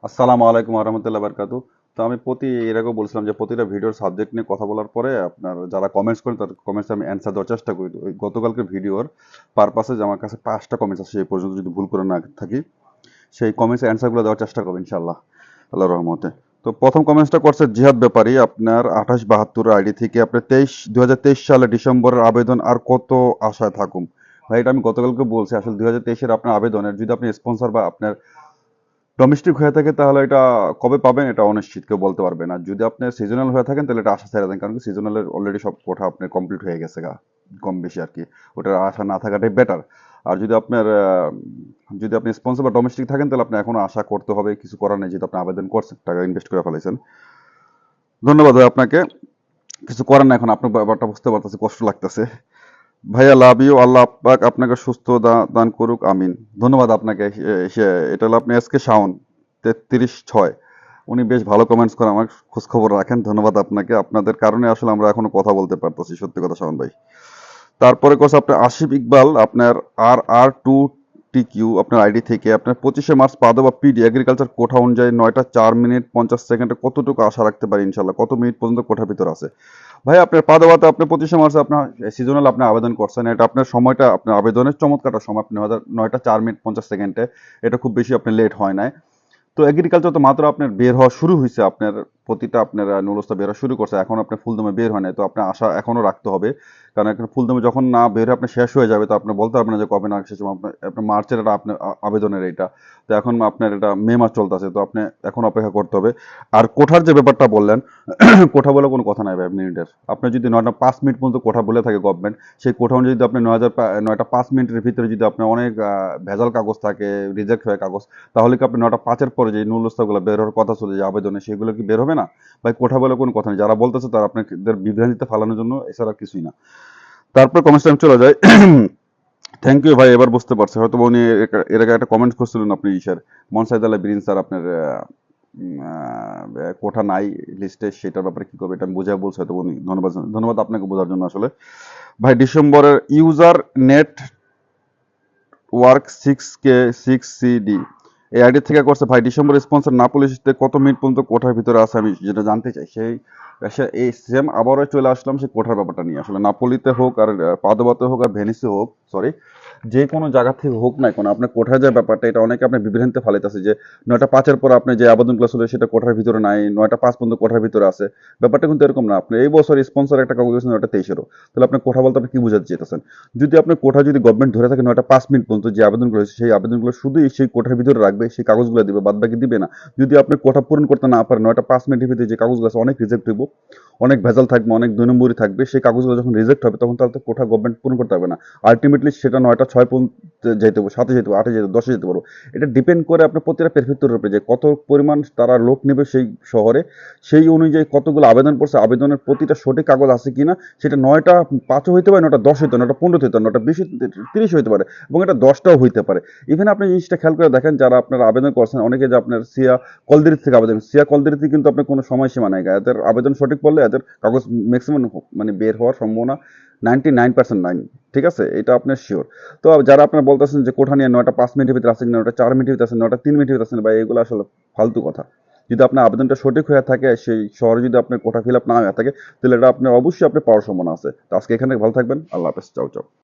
আসসালামু আলাইকুম রহমতুল্লাহ বারকাতু। তো আমি এর আগেও বলছিলাম যে প্রতিটা ভিডিওর সাবজেক্ট নিয়ে কথা বলার পরে আপনার যারা কমেন্টস করেন তাদের কমেন্টস আমি অ্যান্সার দেওয়ার চেষ্টা করি। তো ওই গতকালকে ভিডিওর পারপাসে যে আমার কাছে 5টা কমেন্টস আছে এই পর্যন্ত, যদি ভুল করে না থাকি সেই কমেন্টস অ্যান্সারগুলো দেওয়ার চেষ্টা করবো ইনশাল্লাহ, আল্লাহর রহমতে। তো প্রথম কমেন্টসটা করছে জিহাদ ব্যাপারী, আপনার 2872 আইডি থেকে। আপনার 2023 সালে ডিসেম্বরের আবেদন আর কত আশায় থাকুম। ভাই এটা আমি গতকালকে বলছি, আসলে 2023-এর আপনার আবেদনের যদি আপনি স্পন্সর বা আপনার ডোমেস্টিক হয়ে থাকে তাহলে এটা কবে পাবেন এটা অনিশ্চিত, কেউ বলতে পারবে না। যদি আপনি সিজনাল হয়ে থাকেন তাহলে এটা আশা ছেড়ে দেন, কারণ সিজনালের অলরেডি সব কোঠা আপনার কমপ্লিট হয়ে গেছে গা, কম বেশি আর কি। ওটার আশা না থাকাটাই বেটার। আর যদি আপনার যদি আপনি স্পন্সর বা ডোমেস্টিক থাকেন তাহলে আপনি এখনো আশা করতে হবে, কিছু করার নেই, যেহেতু আপনি আবেদন করছেন, টাকা ইনভেস্ট করে ফেলেছেন। ধন্যবাদ ভাই আপনাকে। কিছু করার না, এখন আপনার ব্যাপারটা বুঝতে পারতেছে, কষ্ট লাগতেছে। ভাইয়া লাভ ইউ, আল্লাহ পাক আপনাকে সুস্থ দান করুক, আমিন। ধন্যবাদ আপনাকে। এটা হলো আপনি আজকে শাওন 33-6, উনি বেশ ভালো কমেন্টস করে, আমার খোঁজ খবর রাখেন। ধন্যবাদ আপনাকে, আপনাদের কারণে আসলে আমরা এখনো কথা বলতে পারতেছি, সত্যি কথা শাওন ভাই। তারপরে কোর্স আপনার আসিফ ইকবাল, আপনার RR2TQ আপনার আইডি থেকে। আপনার 25শে মার্চ পাদবা পিডি এগ্রিকালচার কোঠা অনুযায়ী 9টা 4 মিনিট 50 সেকেন্ডে কতটুকু আশা রাখতে পারি ইনশাল্লাহ? কত মিনিট পর্যন্ত কোঠার ভিতর আছে? ভাই আপনার পাদবাতে আপনি 25শে মার্চে আপনার সিজনাল আপনি আবেদন করছেন, এটা আপনার সময়টা, আপনার আবেদনের চমৎকারটা সময়, আপনি 9টা 4 মিনিট 50 সেকেন্ডে, এটা খুব বেশি আপনার লেট হয় নাই। তো এগ্রিকালচার তো মাত্র আপনার বের হওয়া শুরু হয়েছে, আপনার প্রতিটা আপনার নুলস্তা বের হওয়া শুরু করছে, এখন আপনার ফুলদমে বের হয় নাই। তো আপনার আশা এখনো রাখতে হবে, কারণ এখন ফুলদমে যখন না বের হয়ে আপনার শেষ হয়ে যাবে, তো আপনি বলতে পারবেন না যে কবে না শেষ হবে। আপনার মার্চের এটা আপনার আবেদনের এইটা, তো এখন আপনার এটা মে মাস চলতেছে, তো আপনি এখন অপেক্ষা করতে হবে। আর কোঠার যে ব্যাপারটা বললেন, কোঠা বলে কোনো কথা নাই ভাই মিনিটের। আপনি যদি 9টা 5 মিনিট পর্যন্ত কোঠা বলে থাকে গভর্নমেন্ট, সেই কোঠা অনুযায়ী যদি আপনি 9টা 5 মিনিটের ভিতরে যদি আপনার অনেক ভেজাল কাগজ থাকে, রিজেক্ট হয়ে কাগজ, তাহলে কি আপনি 9টা 5-এর পরে যে নুলস্তাগুলো বের হওয়ার কথা ছিল যে আবেদনে, সেগুলো কি বের হবে না? ভাই কোঠা বলে কোনো কথা নেই, যারা বলতেছে তারা আপনাদের বিভ্রান্তিতে ফালানোর জন্য, এছাড়া কিছুই না। তারপর কমেন্টস টাইম চলে যায়। থ্যাংক ইউ ভাই, এবার বুঝতে পারছি। হয়তো উনি এর আগে একটা কমেন্ট করছিলেন আপনি ইসার মনসাইদ আল্লাহ বিরিন স্যার, আপনার কোঠা নাই লিস্টে, সেটার ব্যাপারে কি করবে এটা আমি বুঝাই বলছি হয়তো উনি। ধন্যবাদ, ধন্যবাদ আপনাকে বোঝার জন্য। আসলে ভাই ডিসেম্বরের ইউজার নেট ওয়ার্ক 6K6CD এই আইডি থেকে করছে। ভাই ডিসেম্বর স্পন্সর নাপোলিতে কত মিনিট পর্যন্ত কোঠার ভিতরে আছে, আমি যেটা জানতে চাই। এই সেম আবারও চলে আসলাম সেই কোঠার ব্যাপারটা নিয়ে। আসলে নাপোলিতে হোক আর পাদোবাতে হোক আর ভেনিসে হোক, সরি, যে কোনো জায়গা থেকে হোক না কেন, আপনার কোঠায় যে ব্যাপারটা, এটা অনেকে আপনার বিভ্রান্তি ফালাইতেছে যে 9টা 5-এর পর আপনি যে আবেদন ক্লাস হলে সেটা কোঠার ভিতরে নাই, 9টা 5 পর্যন্ত কোঠার ভিতরে আছে। ব্যাপারটা কিন্তু এরকম না। আপনি এই বছর স্পন্সর একটা কাগজ দিয়েছেন 9টা 23-এরও, তাহলে আপনার কোঠা বলতে আপনি কি বোঝাতে চেয়েছেন? যদি আপনার কোঠা যদি গভর্নমেন্ট ধরে থাকে 9টা 5 মিনিট পর্যন্ত, যে আবেদনগুলো হয়েছে সেই আবেদনগুলো শুধুই সেই কোঠার ভিতরে রাখবে, সেই কাগজগুলো দিবে, বাদ বাকি দিবে না। যদি আপনি কোঠা পূরণ করতে না পারেন, 9টা 5 মিনিটের ভিতরে যে কাগজগুলো আছে অনেক রিজেক্ট হইব, অনেক ভেজাল থাকবে, অনেক 2 নম্বরই থাকবে, সেই কাগজগুলো যখন রিজেক্ট হবে তখন তাহলে তো কোঠা গভর্নমেন্ট পূরণ করতে পারবে না। আলটিমেটলি সেটা 9টা 6 পর্যন্ত যেতে হবে, 7-এ যেতে হবে, 8-এ যেতে হবে, 10-এ যেতে পারবো। এটা ডিপেন্ড করে আপনার প্রতিটা প্রেফেক্টরের উপরে যে কত পরিমাণ তারা লোক নেবে সেই শহরে, সেই অনুযায়ী কতগুলো আবেদন পড়ছে, আবেদনের প্রতিটা সঠিক কাগজ আছে কিনা। সেটা 9টা 5-ও হইতে পারে, 9টা 10 হইতে পারে, 9টা 15 হইতে পারে, 9টা 20 30 হইতে পারে, এবং এটা 10টাও হইতে পারে। ইভেন আপনি জিনিসটা খেয়াল করে দেখেন, যারা আপনারা আবেদন করছেন, অনেকে যে আপনার সিয়া কলদিরি থেকে আবেদন, সিয়া কলদিরিতে কিন্তু আপনার কোনো সময়সীমা নাই। এদের আবেদন সঠিক পড়লে এদের কাগজ ম্যাক্সিমাম মানে বের হওয়ার সম্ভাবনা 99% নাই। ঠিক আছে, এটা আপনার শিওর। তো যারা আপনার বলতেছেন যে কোঠা নিয়ে 9টা 5 মিনিটের ভিতরে আছে, 9টা 4 মিনিটের ভিতরে আছে, 9টা 3 মিনিটের ভিতরে আছেন, বা এগুলো আসলে ফালতু কথা। যদি আপনার আবেদনটা সঠিক হয়ে থাকে, সেই শহরে যদি আপনার কোঠা ফিল আপ না হয়ে থাকে, তাহলে এটা আপনার অবশ্যই আপনি পাওয়ার সম্ভাবনা আছে। তো আজকে এখানে ভালো থাকবেন, আল্লাহ হাফেজ, চাও চাও।